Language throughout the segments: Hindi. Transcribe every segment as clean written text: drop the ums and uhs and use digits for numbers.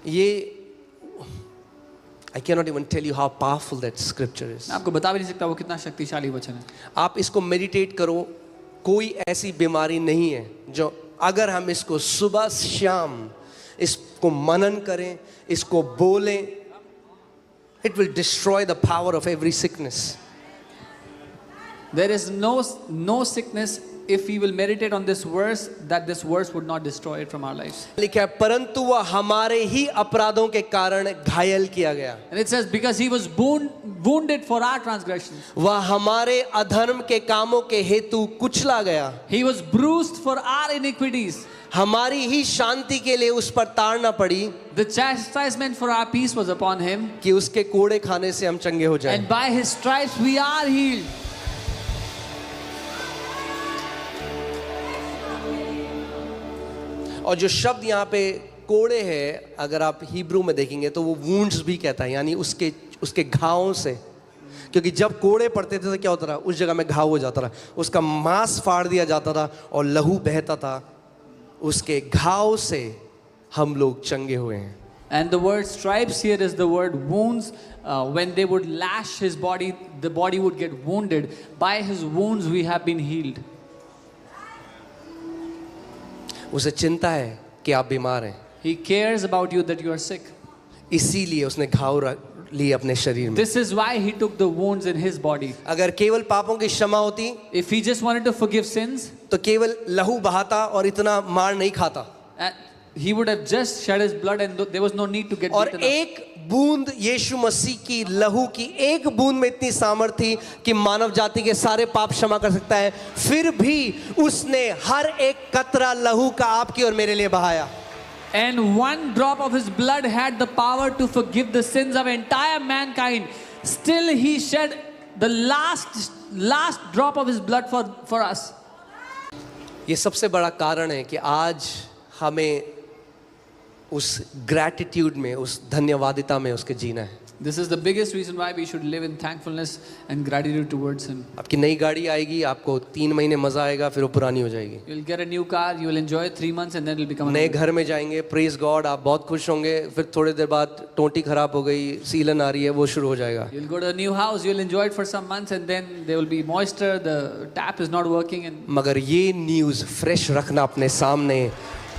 ये I cannot even tell you how powerful that scripture is. मैं आपको बता भी नहीं सकता वो कितना शक्तिशाली वचन है। आप इसको मेडिटेट करो। कोई ऐसी बीमारी नहीं है जो अगर हम इसको सुबह शाम इसको मनन करें, इसको बोलें, it will destroy the power of every sickness. There is no sickness if we will meditate on this verse that this verse would not destroy it from our lives. लिखा है परंतु वह हमारे ही अपराधों के कारण घायल किया गया। And it says because he was wounded for our transgressions. वह हमारे अधर्म के कामों के हेतु कुचला गया। He was bruised for our iniquities. हमारी ही शांति के लिए उस पर ताड़ना पड़ी The chastisement for our peace was upon him. कि उसके कोड़े खाने से हम चंगे हो जाएं। And by his stripes we are healed. और जो शब्द यहाँ पे कोड़े है, अगर आप हिब्रू में देखेंगे तो वो वुंड्स भी कहता है, यानी उसके घावों से। क्योंकि जब कोड़े पड़ते थे तो क्या होता था, उस जगह में घाव हो जाता था, उसका मांस फाड़ दिया जाता था और लहू बहता था। उसके घाव से हम लोग चंगे हुए हैं। And the word stripes here is the word wounds. When they would lash his body, the body would get wounded. By his wounds we have been healed. उसे चिंता है कि आप बीमार हैं, He cares about you that you are sick. इसीलिए उसने घाव लिए अपने शरीर में। This is why he took the wounds in his body. अगर केवल पापों की क्षमा होती If he just wanted to forgive sins, तो केवल लहू बहाता और इतना मार नहीं खाता, he would have just shed his blood and there was no need to get और beaten up. एक बूंद यीशु मसीह की लहू की एक बूंद में इतनी सामर्थ थी कि मानव जाति के सारे पाप क्षमा कर सकता है। फिर भी उसने हर एक कतरा लहू का आपकी और मेरे लिए बहाया। And one drop of his blood had the power to forgive the sins of entire mankind. Still he shed the last drop of his blood for us. ये सबसे बड़ा कारण है कि आज हमें उस ग्रैटिट्यूड में, उस धन्यवादिता में उसके जीना है। This is the biggest reason why we should live in thankfulness and gratitude towards him. आपकी नई गाड़ी आएगी, आपको 3 महीने मजा आएगा, फिर वो पुरानी हो जाएगी। You'll get a new car, you will enjoy it 3 months and then it'll become नए घर में जाएंगे, प्रेज गॉड, आप बहुत खुश होंगे, फिर थोड़ी देर बाद टोंटी खराब हो गई, सीलन आ रही है, वो शुरू हो जाएगा। You'll go to a new house, you'll enjoy it for some months and then there will be moisture, the tap is not working and मगर ये न्यूज़ फ्रेश रखना अपने सामने,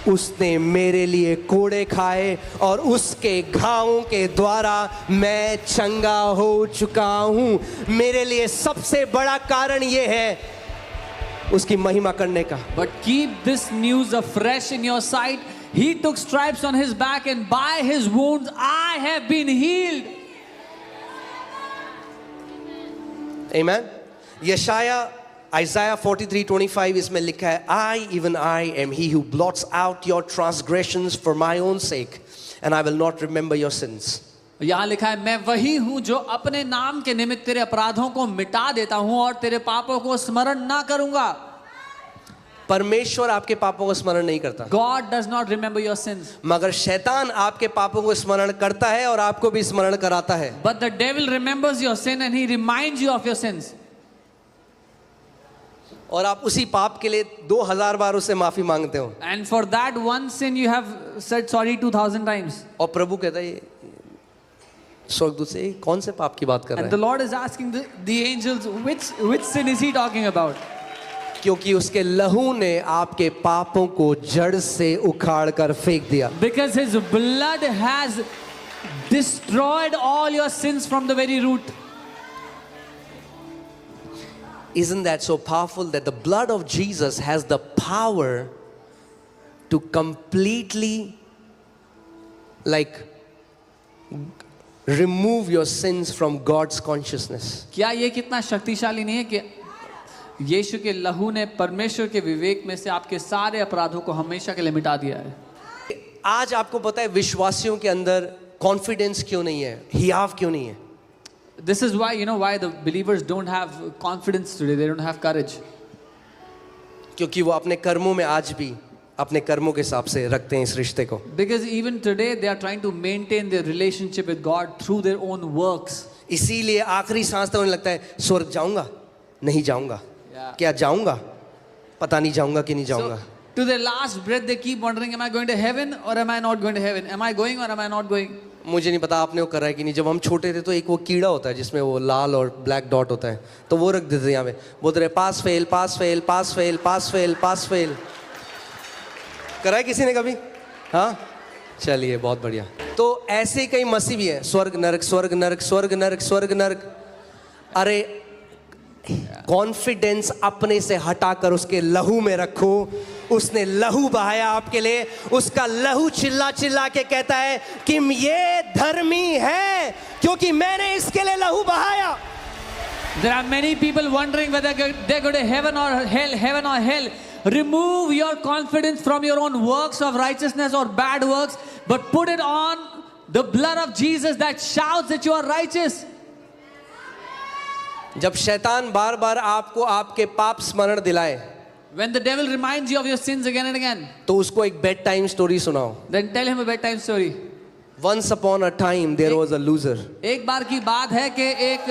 उसने मेरे लिए कोड़े खाए और उसके घावों के द्वारा मैं चंगा हो चुका हूँ। मेरे लिए सबसे बड़ा कारण ये है उसकी महिमा करने का। But keep this news afresh in your sight. He took stripes on his back and by his wounds I have been healed. Amen. यशाया Isaiah 43:25 इसमें लिखा है, I am he who blots out your transgressions for my own sake and I will not remember your sins. यहाँ लिखा है, मैं वही हूँ जो अपने नाम के निमित्त तेरे अपराधों को मिटा देता हूँ और तेरे पापों को स्मरण ना करूँगा। परमेश्वर आपके पापों को स्मरण नहीं करता। God does not remember your sins. मगर शैतान आपके पापों को स्मरण करता है और आपको भी स्मरण कराता है। But the devil remembers your sin and he reminds you of your sins. और आप उसी पाप के लिए 2000 बार उससे माफी मांगते हो। And for that one sin you have said sorry 2000 times. और प्रभु कहता है स्वर्गदूत से कौन से पाप की बात कर रहा And है? the Lord is asking the angels which sin is he talking about? क्योंकि उसके लहू ने आपके पापों को जड़ से उखाड़ कर फेंक दिया। Because his blood has destroyed all your sins from the very root. Isn't that so powerful that the blood of Jesus has the power to completely remove your sins from God's consciousness? क्या ये कितना शक्तिशाली नहीं है कि यीशु के लहू ने परमेश्वर के विवेक में से आपके सारे अपराधों को हमेशा के लिए मिटा दिया है। आज आपको पता है विश्वासियों के अंदर कॉन्फिडेंस क्यों नहीं है, हियाव क्यों नहीं है? This is why, why the believers don't have confidence today. They don't have courage. क्योंकि वो अपने कर्मों में आज भी अपने कर्मों के हिसाब से रखते हैं इस रिश्ते को। Because even today they are trying to maintain their relationship with God through their own works. इसीलिए आखिरी सांस तक उन्हें लगता है स्वर्ग जाऊंगा, नहीं जाऊंगा, क्या जाऊंगा, पता नहीं जाऊंगा कि नहीं जाऊंगा। To their last breath, they keep wondering, am I going to heaven or am I not going to heaven? Am I going or am I not going? मुझे नहीं पता आपने वो करा है कि नहीं। जब हम छोटे थे तो एक वो कीड़ा होता है जिसमें वो लाल और ब्लैक डॉट होता है, तो वो रख देते थे यहाँ पे, बोलते रहे pass fail pass fail pass fail pass fail pass fail. करा है किसी ने कभी? हाँ, चलिए बहुत बढ़िया। तो ऐसे ही कई मसीह भी हैं, स्वर्ग नरक स्वर्ग नरक स्वर्ग नरक स्वर्ग नरक। अरे कॉन्फिडेंस अपने से हटाकर उसके लहू में रखो। उसने लहू बहाया आपके लिए, उसका लहू चिल्ला चिल्ला के कहता है कि ये धर्मी है क्योंकि मैंने इसके लिए लहू बहाया। There are many people wondering whether they go to heaven or hell, heaven or hell. Remove your confidence from your own works of righteousness or bad works, but put it on the blood of Jesus that shouts that you are righteous. जब शैतान बार बार आपको आपके पाप स्मरण दिलाए, When the devil reminds you of your sins again and again, तो उसको एक बेड टाइम स्टोरी सुनाओ। then tell him a bedtime story. Once upon a time there was a loser. एक बार की बात है कि एक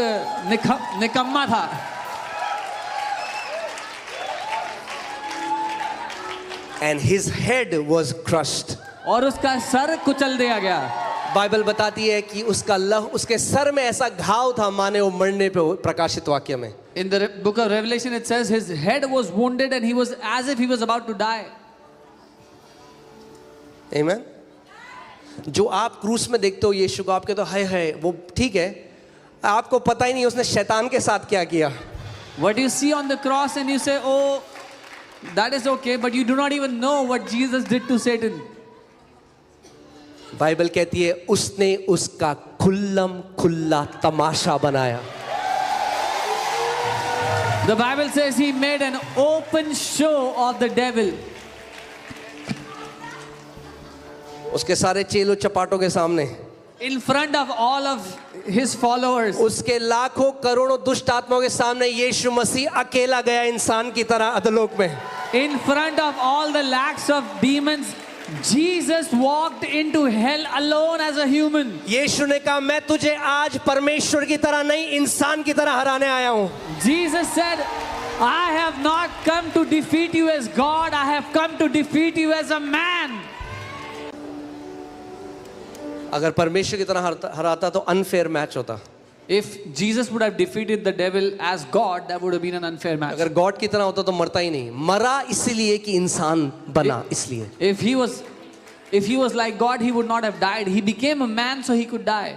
निकम्मा था। And his head was crushed. और उसका सर कुचल दिया गया। बाइबल बताती है कि उसका उसके सर में ऐसा घाव था माने वो मरने पे, प्रकाशित वाक्य में। In the book of Revelation it says his head was wounded and he was as if he was about to die. Amen. जो आप क्रूस में देखते हो यीशु को, आपके तो है वो ठीक है, आपको पता ही नहीं उसने शैतान के साथ क्या किया। What you see on the cross and you say, oh, that is okay, but you do not even know what Jesus did to Satan. Bible कहती है उसने उसका खुल्लम खुल्ला तमाशा बनाया। The Bible says he made an open show of the devil. उसके सारे चेलो चपाटों के सामने, In front of all of his followers. उसके लाखों करोड़ों दुष्ट आत्माओं के सामने यीशु मसीह अकेला गया इंसान की तरह अधोलोक में। In front of all the lakhs of demons, Jesus walked into hell alone as a human. यीशु ने कहा मैं तुझे आज परमेश्वर की तरह नहीं इंसान की तरह हराने आया हूँ। Jesus said, I have not come to defeat you as God, I have come to defeat you as a man. अगर परमेश्वर की तरह हराता तो अनफेयर मैच होता। If Jesus would have defeated the devil as God, that would have been an unfair match. अगर गॉड की तरह होता तो मरता ही नहीं, मरा इसलिए कि इंसान बना इसलिए। If he was like God, he would not have died. He became a man so he could die.